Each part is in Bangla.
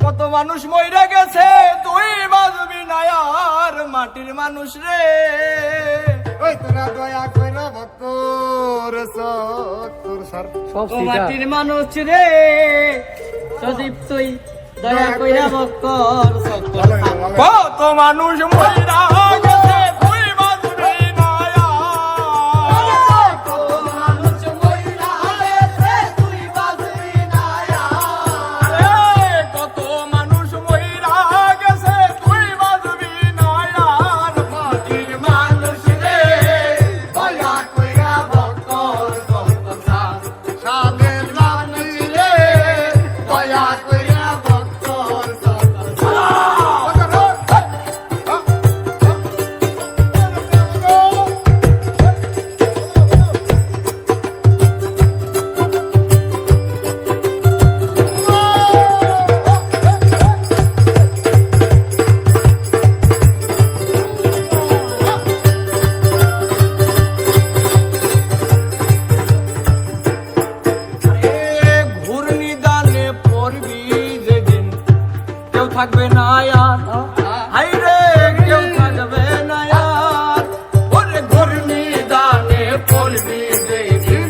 কত মানুষ মইরা গেছে তুই বাজবি না আর মাটির মানুষ রে। ওই তোরা দয়া কইরা ভক্তর সত্তর সার ও মাটির মানুষ রে সজীব তুই দয়া কইরা বক্কর সত্তর কত মানুষ মইরা গেছে তুই বাজবি না আর। কত মানুষ মইরা গেছে তুই বাজবি না আরে কত মানুষ মইরা গেছে তুই বাজবি না আর মাটির মানুষ রে। দয়া কইরা বক্কর সত্তর সাদের মানুষ রে দয়া কইরা বক্কর সত্তর ঘূর্ণিদানে পড়বি যেদিন কেউ থাকবে না আর। হাই রে কেউ থাকবে না আর। ওরে ঘূর্ণিদানে পড়বি যেদিন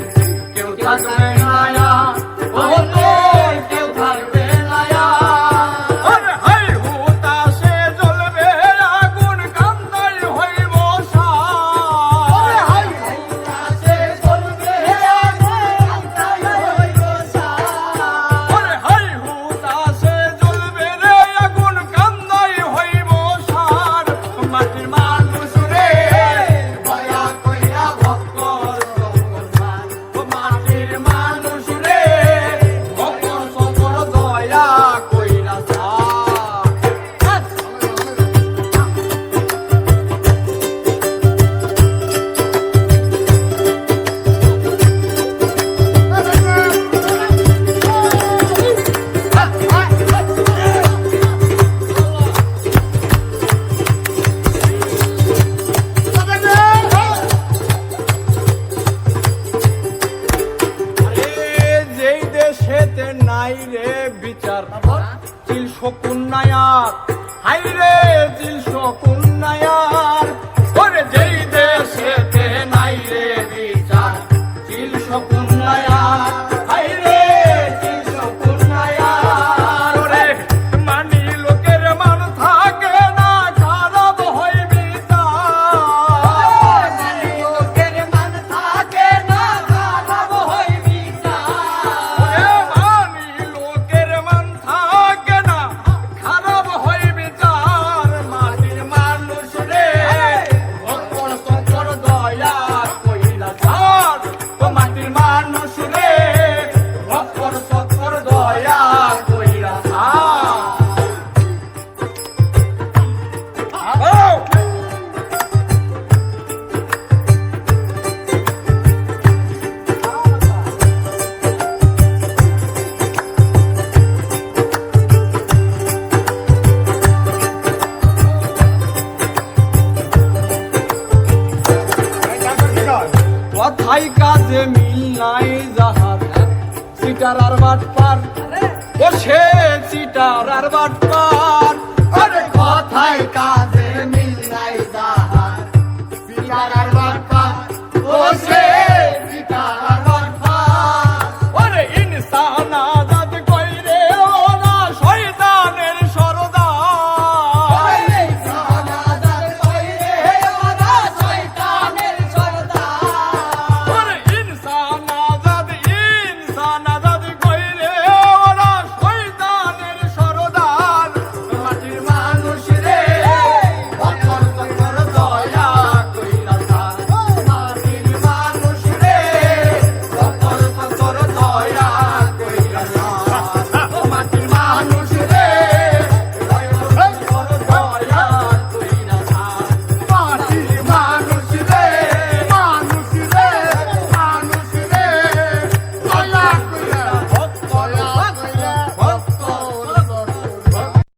কেউ থাকবে না আর। ওরে কেউ থাকবে না আর। ওরে হাই হুতাশে জ্বলবে আগুন কান্দাই হইব সার। হাই হুতাশে জ্বলবে আগুন কান্দাই হইব সার। ওরে হাই হুতাশে জ্বলবে রে আগুন কান্দাই হইব সার। মাটির মানুষ রে দয়া কইরা বক্কর সত্তর ও মাটির মানুষ রে ভক্তর সকল দয়া কইরা সার। আরে যেই দেশেতে নাই রে বিচার তিল শকুন নায়ার। হাই রে তিল শকুন নায়ার। ওরে যেই দেশেতে নাই রে বিচার তিল শকুন নায়ার। হাই রে তিল শকুন নায়ার। ওরে মানি লোকের মান থাকে না খারাপ হয় বিচার। লোকের মান থাকে না খারাপ হইবি ওরে মানি লোকের মান থাকে না খারাপ হয় বিচার। মাটির মানুষ রে ভক্তর সকল দয়া কইরা সার। ও মাটির মানুষ রে ভক্তর সকল দয়া কইরা সার। কথাই কাজে মিল নাই যাহার সিটার আর বাট পার। ও সে সিটার আর বাট পার।